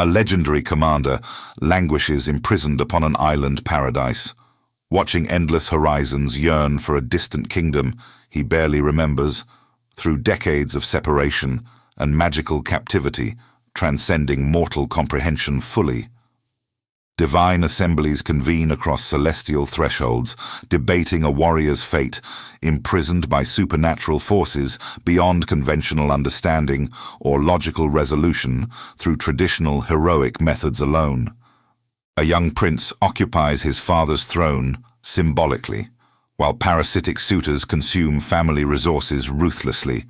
A legendary commander languishes imprisoned upon an island paradise, watching endless horizons yearn for a distant kingdom he barely remembers, through decades of separation and magical captivity, transcending mortal comprehension fully. Divine assemblies convene across celestial thresholds, debating a warrior's fate, imprisoned by supernatural forces beyond conventional understanding or logical resolution through traditional heroic methods alone. A young prince occupies his father's throne symbolically, while parasitic suitors consume family resources ruthlessly,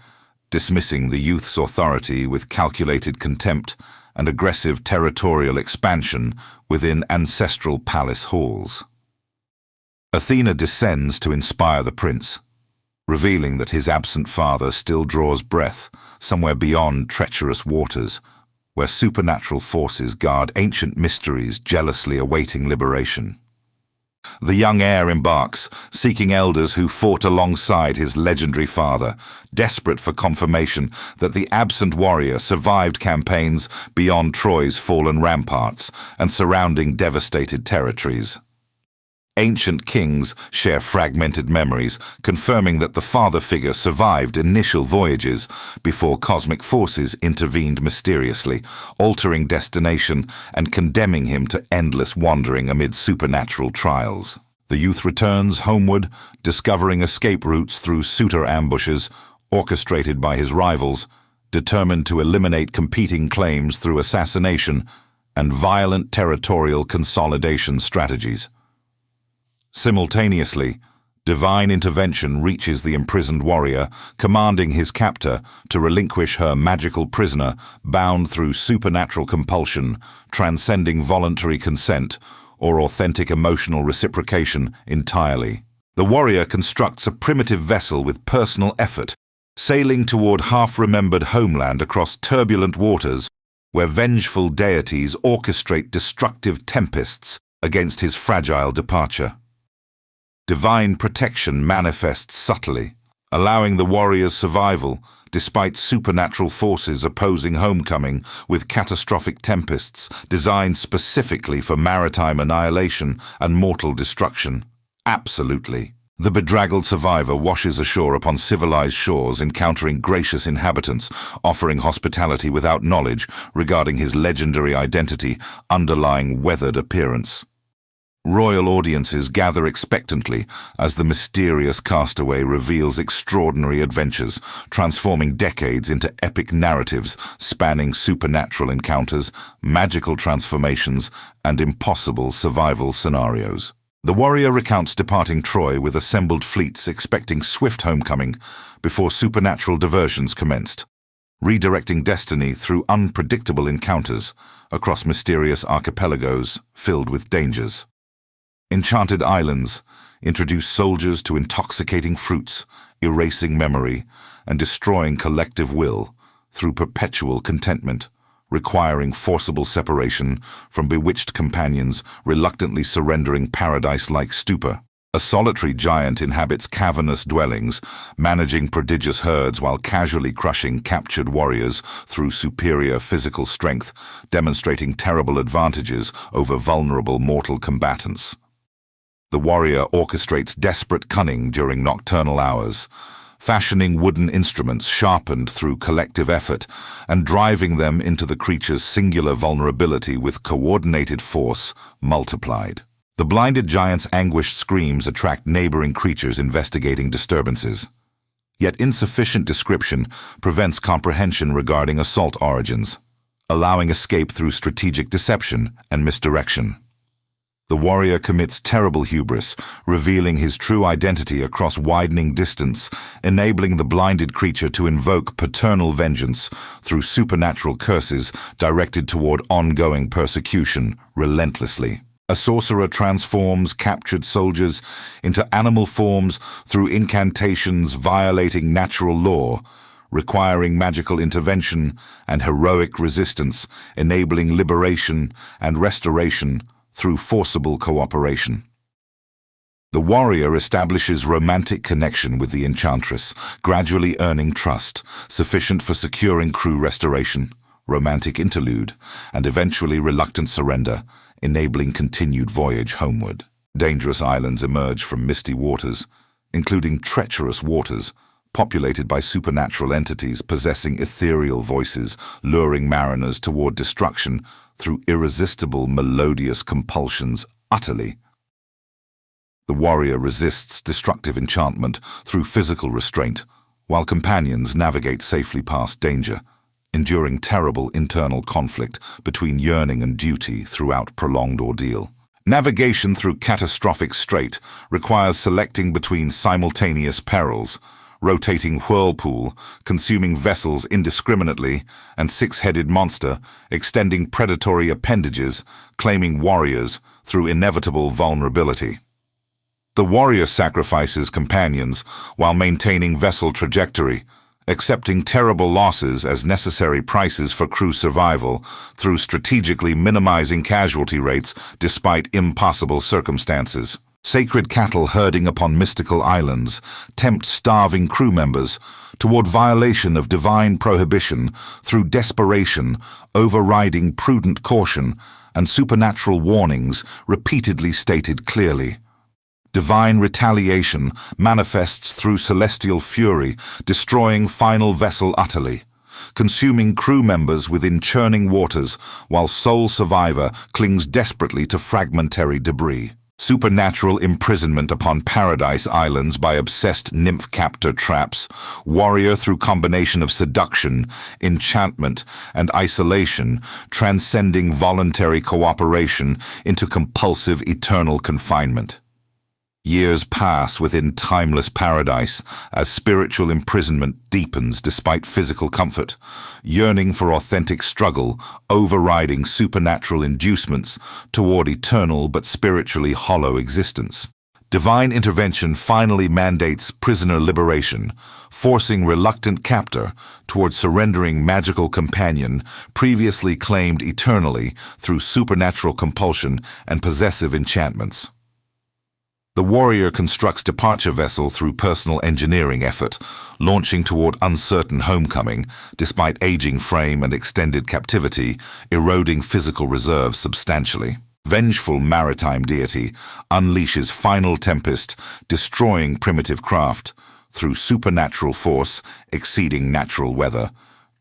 dismissing the youth's authority with calculated contempt and aggressive territorial expansion within ancestral palace halls. Athena descends to inspire the prince, revealing that his absent father still draws breath somewhere beyond treacherous waters, where supernatural forces guard ancient mysteries jealously awaiting liberation. The young heir embarks, seeking elders who fought alongside his legendary father, desperate for confirmation that the absent warrior survived campaigns beyond Troy's fallen ramparts and surrounding devastated territories. Ancient kings share fragmented memories, confirming that the father figure survived initial voyages before cosmic forces intervened mysteriously, altering destination and condemning him to endless wandering amid supernatural trials. The youth returns homeward, discovering escape routes through suitor ambushes, orchestrated by his rivals, determined to eliminate competing claims through assassination and violent territorial consolidation strategies. Simultaneously, divine intervention reaches the imprisoned warrior, commanding his captor to relinquish her magical prisoner bound through supernatural compulsion, transcending voluntary consent or authentic emotional reciprocation entirely. The warrior constructs a primitive vessel with personal effort, sailing toward half-remembered homeland across turbulent waters where vengeful deities orchestrate destructive tempests against his fragile departure. Divine protection manifests subtly, allowing the warrior's survival despite supernatural forces opposing homecoming with catastrophic tempests designed specifically for maritime annihilation and mortal destruction. Absolutely. The bedraggled survivor washes ashore upon civilized shores, encountering gracious inhabitants, offering hospitality without knowledge regarding his legendary identity underlying weathered appearance. Royal audiences gather expectantly as the mysterious castaway reveals extraordinary adventures, transforming decades into epic narratives spanning supernatural encounters, magical transformations, and impossible survival scenarios. The warrior recounts departing Troy with assembled fleets expecting swift homecoming before supernatural diversions commenced, redirecting destiny through unpredictable encounters across mysterious archipelagos filled with dangers. Enchanted islands introduce soldiers to intoxicating fruits, erasing memory and destroying collective will through perpetual contentment, requiring forcible separation from bewitched companions reluctantly surrendering paradise-like stupor. A solitary giant inhabits cavernous dwellings, managing prodigious herds while casually crushing captured warriors through superior physical strength, demonstrating terrible advantages over vulnerable mortal combatants. The warrior orchestrates desperate cunning during nocturnal hours, fashioning wooden instruments sharpened through collective effort and driving them into the creature's singular vulnerability with coordinated force multiplied. The blinded giant's anguished screams attract neighboring creatures investigating disturbances. Yet insufficient description prevents comprehension regarding assault origins, allowing escape through strategic deception and misdirection. The warrior commits terrible hubris, revealing his true identity across widening distance, enabling the blinded creature to invoke paternal vengeance through supernatural curses directed toward ongoing persecution relentlessly. A sorcerer transforms captured soldiers into animal forms through incantations violating natural law, requiring magical intervention and heroic resistance, enabling liberation and restoration through forcible cooperation. The warrior establishes romantic connection with the enchantress, gradually earning trust, sufficient for securing crew restoration, romantic interlude, and eventually reluctant surrender, enabling continued voyage homeward. Dangerous islands emerge from misty waters, including treacherous waters, populated by supernatural entities possessing ethereal voices, luring mariners toward destruction through irresistible melodious compulsions utterly. The warrior resists destructive enchantment through physical restraint, while companions navigate safely past danger, enduring terrible internal conflict between yearning and duty throughout prolonged ordeal. Navigation through catastrophic strait requires selecting between simultaneous perils, rotating whirlpool, consuming vessels indiscriminately, and six-headed monster, extending predatory appendages, claiming warriors through inevitable vulnerability. The warrior sacrifices companions while maintaining vessel trajectory, accepting terrible losses as necessary prices for crew survival through strategically minimizing casualty rates despite impossible circumstances. Sacred cattle herding upon mystical islands tempt starving crew members toward violation of divine prohibition through desperation, overriding prudent caution and supernatural warnings repeatedly stated clearly. Divine retaliation manifests through celestial fury, destroying final vessel utterly, consuming crew members within churning waters while sole survivor clings desperately to fragmentary debris. Supernatural imprisonment upon paradise islands by obsessed nymph captor traps, warrior through combination of seduction, enchantment, and isolation, transcending voluntary cooperation into compulsive eternal confinement. Years pass within timeless paradise as spiritual imprisonment deepens despite physical comfort, yearning for authentic struggle, overriding supernatural inducements toward eternal but spiritually hollow existence. Divine intervention finally mandates prisoner liberation, forcing reluctant captor toward surrendering magical companion previously claimed eternally through supernatural compulsion and possessive enchantments. The warrior constructs departure vessel through personal engineering effort, launching toward uncertain homecoming, despite aging frame and extended captivity, eroding physical reserves substantially. Vengeful maritime deity unleashes final tempest, destroying primitive craft, through supernatural force exceeding natural weather,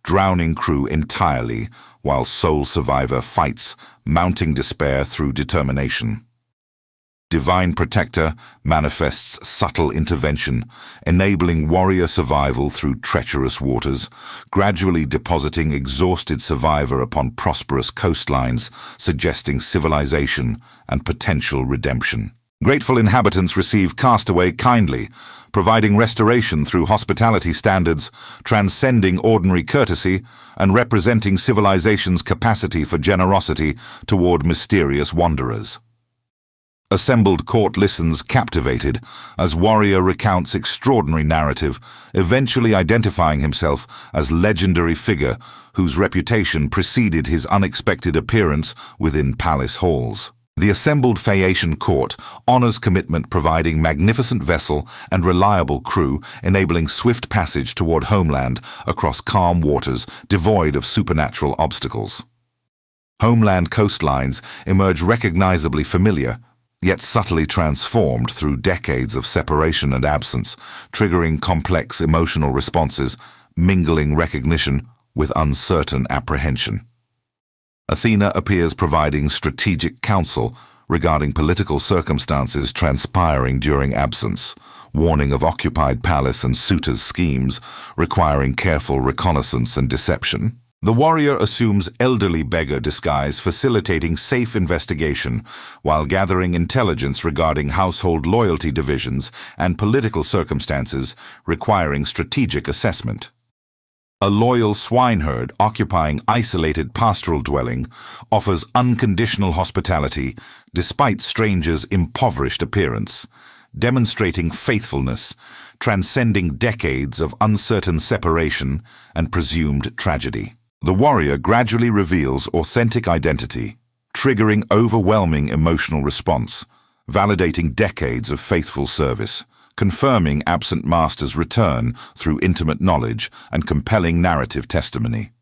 drowning crew entirely, while sole survivor fights, mounting despair through determination. Divine Protector manifests subtle intervention, enabling warrior survival through treacherous waters, gradually depositing exhausted survivor upon prosperous coastlines, suggesting civilization and potential redemption. Grateful inhabitants receive castaway kindly, providing restoration through hospitality standards, transcending ordinary courtesy, and representing civilization's capacity for generosity toward mysterious wanderers. Assembled court listens captivated as warrior recounts extraordinary narrative, eventually identifying himself as legendary figure whose reputation preceded his unexpected appearance within palace halls. The assembled Phaeacian court honors commitment, providing magnificent vessel and reliable crew, enabling swift passage toward homeland across calm waters devoid of supernatural obstacles. Homeland coastlines emerge recognizably familiar, yet subtly transformed through decades of separation and absence, triggering complex emotional responses, mingling recognition with uncertain apprehension. Athena appears providing strategic counsel regarding political circumstances transpiring during absence, warning of occupied palace and suitors' schemes requiring careful reconnaissance and deception. The warrior assumes elderly beggar disguise, facilitating safe investigation while gathering intelligence regarding household loyalty divisions and political circumstances requiring strategic assessment. A loyal swineherd occupying isolated pastoral dwelling offers unconditional hospitality despite strangers' impoverished appearance, demonstrating faithfulness, transcending decades of uncertain separation and presumed tragedy. The warrior gradually reveals authentic identity, triggering overwhelming emotional response, validating decades of faithful service, confirming absent master's return through intimate knowledge and compelling narrative testimony.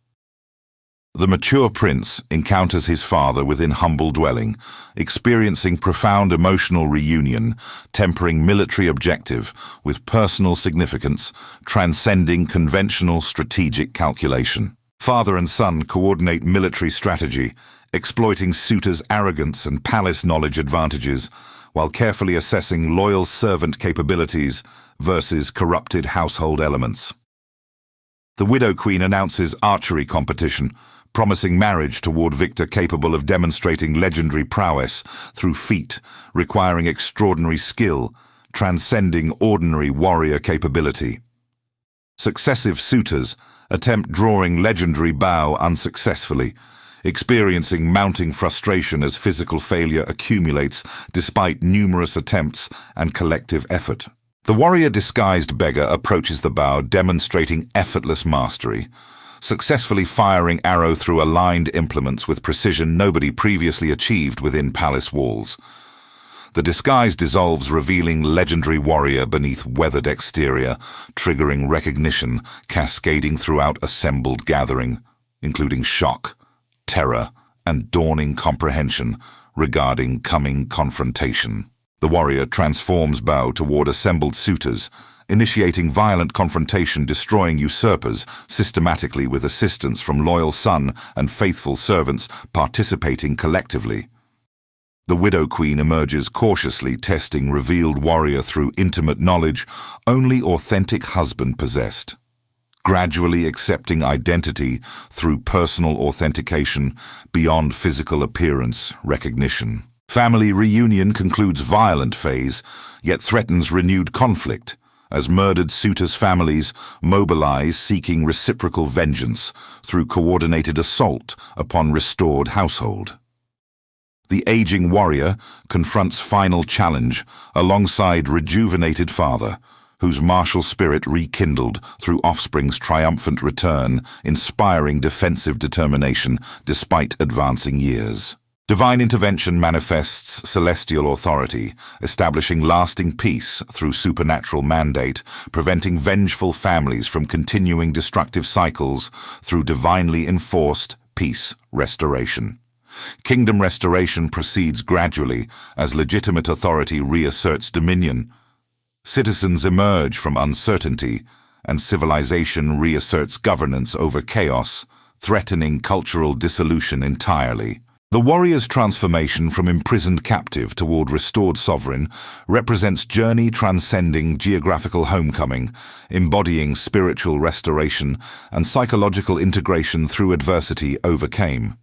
The mature prince encounters his father within humble dwelling, experiencing profound emotional reunion, tempering military objective with personal significance, transcending conventional strategic calculation. Father and son coordinate military strategy, exploiting suitors' arrogance and palace knowledge advantages, while carefully assessing loyal servant capabilities versus corrupted household elements. The Widow Queen announces archery competition, promising marriage toward victor capable of demonstrating legendary prowess through feat requiring extraordinary skill, transcending ordinary warrior capability. Successive suitors attempt drawing legendary bow unsuccessfully, experiencing mounting frustration as physical failure accumulates despite numerous attempts and collective effort. The warrior disguised beggar approaches the bow, demonstrating effortless mastery, successfully firing arrow through aligned implements with precision nobody previously achieved within palace walls. The disguise dissolves, revealing legendary warrior beneath weathered exterior, triggering recognition, cascading throughout assembled gathering, including shock, terror, and dawning comprehension regarding coming confrontation. The warrior transforms bow toward assembled suitors, initiating violent confrontation, destroying usurpers systematically with assistance from loyal son and faithful servants participating collectively. The Widow Queen emerges cautiously, testing revealed warrior through intimate knowledge only authentic husband possessed, gradually accepting identity through personal authentication beyond physical appearance recognition. Family reunion concludes violent phase, yet threatens renewed conflict, as murdered suitors' families mobilize seeking reciprocal vengeance through coordinated assault upon restored household. The aging warrior confronts final challenge alongside rejuvenated father, whose martial spirit rekindled through offspring's triumphant return, inspiring defensive determination despite advancing years. Divine intervention manifests celestial authority, establishing lasting peace through supernatural mandate, preventing vengeful families from continuing destructive cycles through divinely enforced peace restoration. Kingdom restoration proceeds gradually as legitimate authority reasserts dominion. Citizens emerge from uncertainty, and civilization reasserts governance over chaos, threatening cultural dissolution entirely. The warrior's transformation from imprisoned captive toward restored sovereign represents journey transcending geographical homecoming, embodying spiritual restoration and psychological integration through adversity overcame.